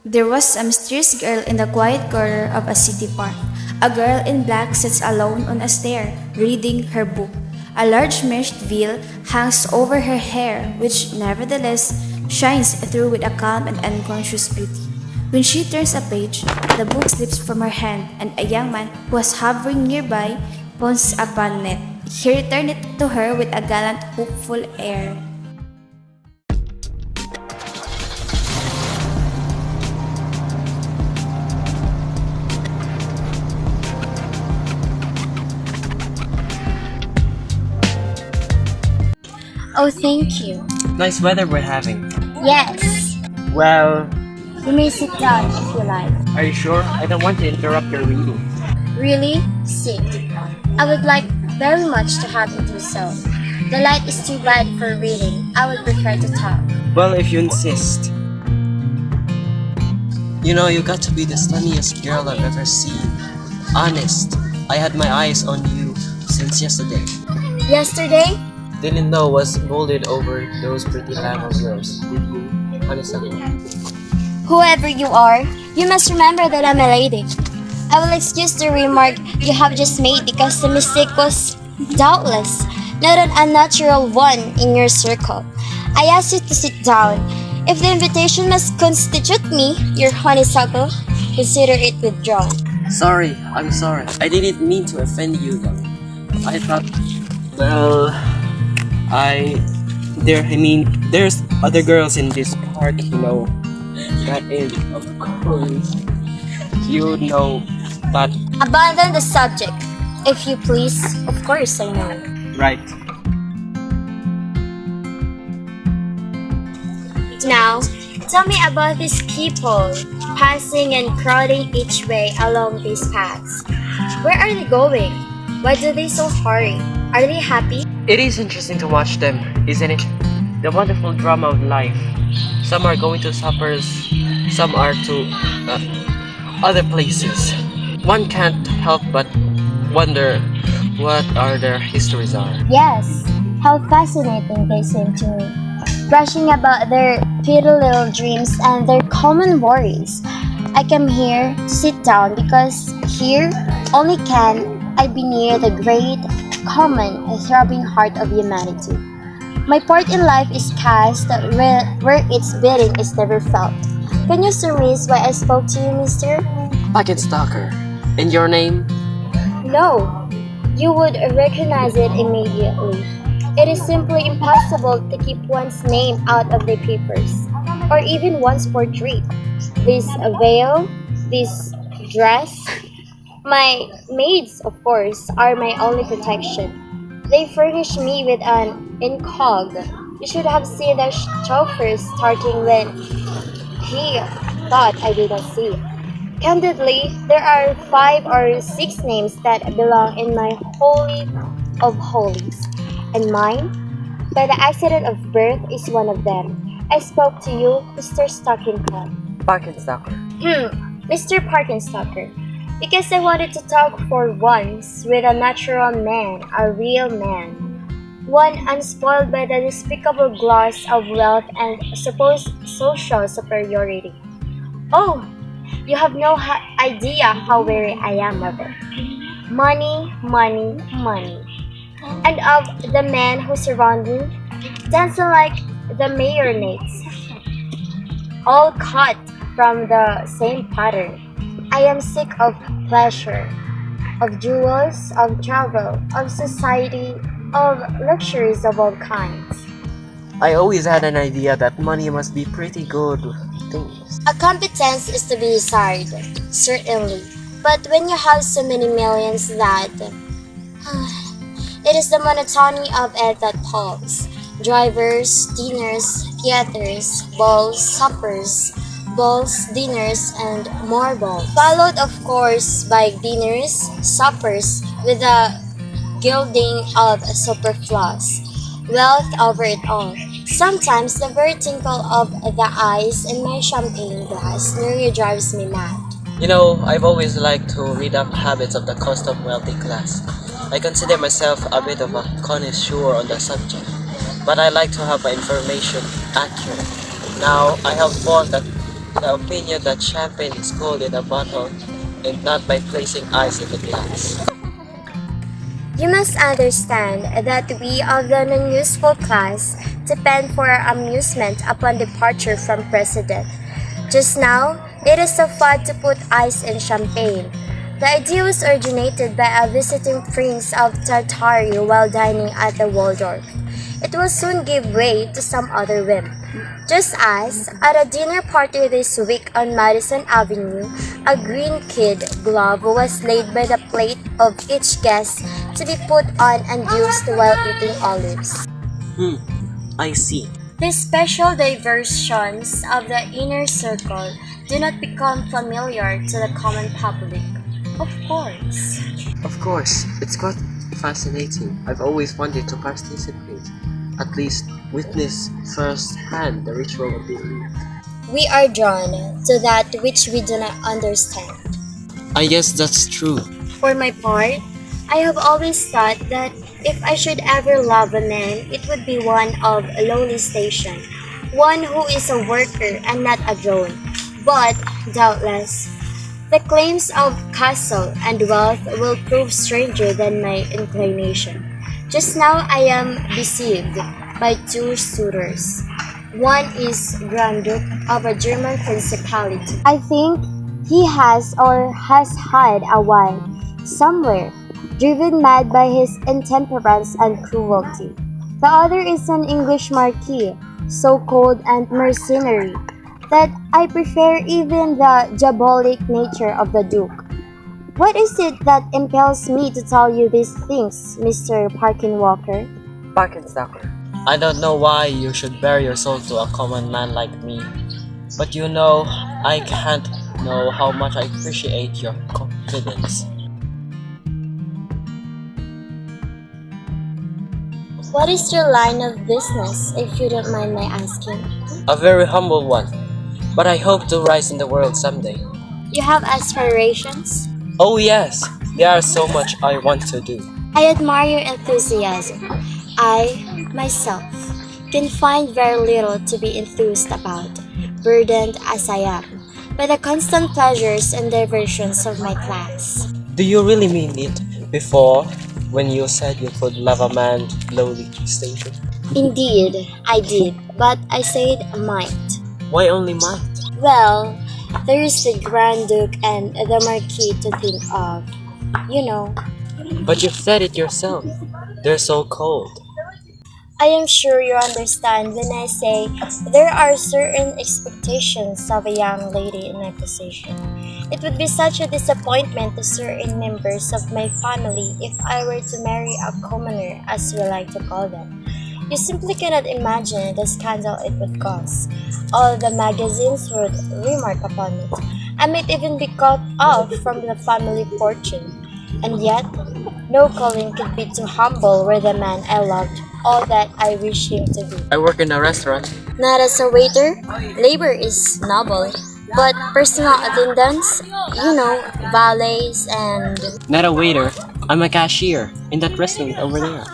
There was a mysterious girl in the quiet corner of a city park. A girl in black sits alone on a stair, reading her book. A large meshed veil hangs over her hair, which nevertheless shines through with a calm and unconscious beauty. When she turns a page, the book slips from her hand, and a young man who was hovering nearby pounces upon it. He returned it to her with a gallant, hopeful air. Oh, thank you. Nice weather we're having. Yes. Well, You may sit down if you like. are you sure? I don't want to interrupt your reading. Really? Sit. I would like very much to have you do so. The light is too bad for reading. I would prefer to talk. Well, if you insist. You know, you got to be the sunniest girl I've ever seen. Honest, I had my eyes on you since yesterday. Yesterday? Didn't know was molded over those pretty lamb of yours, did you? Honestly. Whoever you are, you must remember that I'm a lady. I will excuse the remark you have just made because the mistake was doubtless not an unnatural one in your circle. I ask you to sit down. If the invitation must constitute me, your honeysuckle, consider it withdrawn. Sorry, I'm sorry. I didn't mean to offend you though. I thought, well, there's other girls in this park, you know. That is, of course, you know that, Abandon the subject, if you please. Of course, I know. right? Now, tell me about these people passing and crowding each way along these paths. Where are they going? Why do they so hurry? Are they happy? It is interesting to watch them, isn't it? The wonderful drama of life. Some are going to suppers, some are to other places. One can't help but wonder what are their histories are. Yes, how fascinating they seem to me. Brushing about their petty little dreams and their common worries. I came here to sit down because here only can I be near the great, common, throbbing heart of humanity. My part in life is cast where its beating is never felt. Can you surmise why I spoke to you, mister? Packet Stalker. And your name? No, you would recognize it immediately. It is simply impossible to keep one's name out of the papers, or even one's portrait. This veil, this dress, my maids, of course, are my only protection. They furnish me with an incog. You should have seen the chauffeur starting when he thought I didn't see. Candidly, there are 5 or 6 names that belong in my holy of holies, and mine, by the accident of birth, is one of them. I spoke to you, Mr. Stockincott. Packet Stalker. Mr. Parkenstocker, because I wanted to talk for once with a natural man, a real man. One unspoiled by the despicable gloss of wealth and supposed social superiority. Oh, you have no idea how weary I am of it. Money, money, money. And of the men who surround me, dancing like the marionettes, all cut from the same pattern. I am sick of pleasure, of jewels, of travel, of society, of luxuries of all kinds. I always had an idea that money must be pretty good things. A competence is to be desired, certainly. But when you have so many millions that it is the monotony of it that palls. Drivers, dinners, theaters, balls, suppers, balls, dinners, and more balls. Followed, of course, by dinners, suppers, with the gilding of superfluous wealth over it all. Sometimes the very tinkle of the eyes in my champagne glass nearly drives me mad. You know, I've always liked to read up habits of the cost of wealthy class. I consider myself a bit of a connoisseur on the subject, but I like to have my information accurate. Now, I have found that the opinion that champagne is cold in a bottle and not by placing ice in the glass. You must understand that we of the non-useful class depend for our amusement upon departure from President. Just now, it is so fun to put ice in champagne. The idea was originated by a visiting prince of Tartary while dining at the Waldorf. It will soon give way to some other whim. Just as, at a dinner party this week on Madison Avenue, a green kid glove was laid by the plate of each guest to be put on and used while eating olives. I see. These special diversions of the inner circle do not become familiar to the common public. Of course. Of course, it's quite fascinating. I've always wanted to participate, at least witness firsthand the ritual of belief. We are drawn to that which we do not understand. I guess that's true. For my part, I have always thought that if I should ever love a man, it would be one of lowly station, one who is a worker and not a drone. But, doubtless, the claims of castle and wealth will prove stranger than my inclination. Just now I am deceived by two suitors. One is Grand Duke of a German principality. I think he has or has had a wife somewhere, driven mad by his intemperance and cruelty. The other is an English marquis, so cold and mercenary that I prefer even the diabolic nature of the Duke. What is it that impels me to tell you these things, Mr. Parkinwalker? Parkinsucker. I don't know why you should bare your soul to a common man like me, but you know, I can't know how much I appreciate your confidence. What is your line of business, if you don't mind my asking? A very humble one, but I hope to rise in the world someday. You have aspirations? Oh yes, there are so much I want to do. I admire your enthusiasm. I, myself, can find very little to be enthused about, burdened as I am by the constant pleasures and diversions of my class. Do you really mean it before when you said you could love a man lowly station? Indeed, I did, but I said might. Why only might? Well, there is the Grand Duke and the Marquis to think of. You know, But you've said it yourself. They're so cold. I am sure you understand when I say there are certain expectations of a young lady in my position. It would be such a disappointment to certain members of my family if I were to marry a commoner, as we like to call them. You simply cannot imagine the scandal it would cause. All the magazines would remark upon it. I might even be cut off from the family fortune. And yet, no calling could be too humble were the man I loved all that I wish him to be. I work in a restaurant. Not as a waiter, labor is noble, but personal attendants, valets and... Not a waiter. I'm a cashier in that restaurant over there.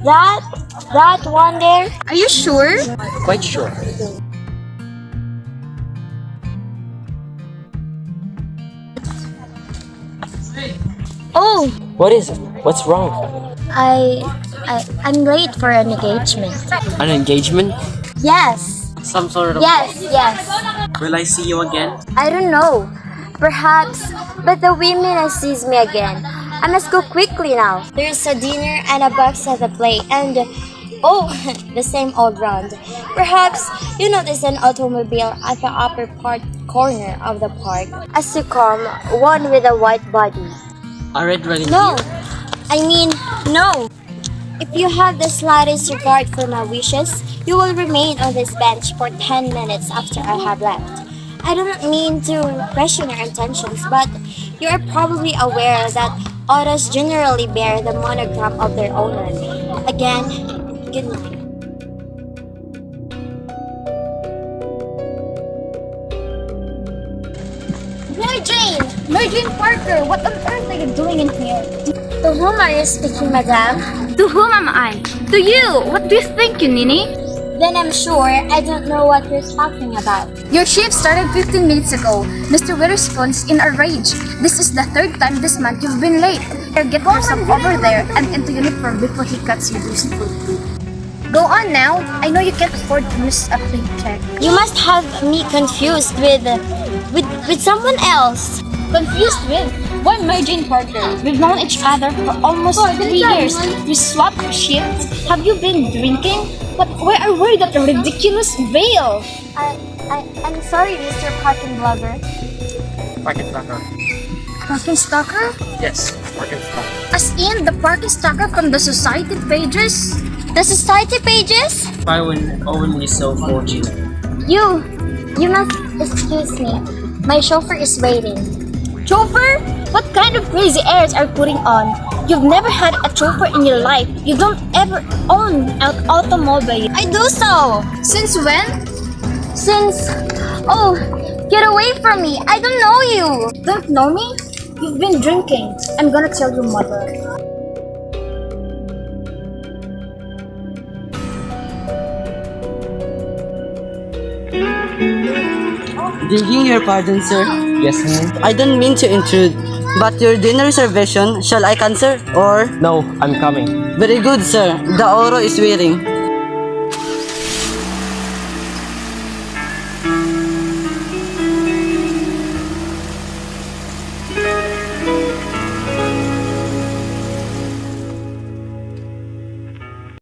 That one there? Are you sure? Quite sure. Oh, What is it? What's wrong? I'm late for an engagement. An engagement? Yes, Some sort of... yes. Will I see you again? I don't know. Perhaps, but the women sees me again. I must go quickly now. There's a dinner and a box at the play, and the same old round. Perhaps you notice an automobile at the upper corner of the park. As you come, one with a white body. A red running No, deer? no. If you have the slightest regard for my wishes, you will remain on this bench for 10 minutes after I have left. I do not mean to question your intentions, but you are probably aware that autos generally bear the monogram of their owner. Again, good night. Marjorie Parker, what on earth are you doing in here? To whom are you speaking, madam? To whom am I? To you! What do you think, you ninny? Then I'm sure I don't know what you're talking about. Your shift started 15 minutes ago. Mr. Will responds in a rage. This is the third time this month you've been late. Get yourself over there and into uniform before he cuts you loose. Go on now. I know you can't afford to miss a paycheck. You must have me confused with someone else. Confused with? Why Mary Jane Parker? We've known each other for almost 3 years. You swapped shifts. Have you been drinking? But why are you wearing that ridiculous veil? I'm sorry, Mr. Parking Blogger. Parking stalker. Parking stalker? Yes, parking stalker. As in the parking stalker from the society pages? The society pages? I will only so fortunate. You must excuse me. My chauffeur is waiting. Chauffeur? What kind of crazy airs are you putting on? You've never had a chauffeur in your life. You don't ever own an automobile. I do so. Since when? Oh, get away from me. I don't know you. Don't know me? You've been drinking. I'm gonna tell your mother. Begging your pardon, sir. Yes, ma'am. I don't mean to intrude, but your dinner reservation, shall I cancel? Or? No, I'm coming. Very good, sir. The Oro is waiting.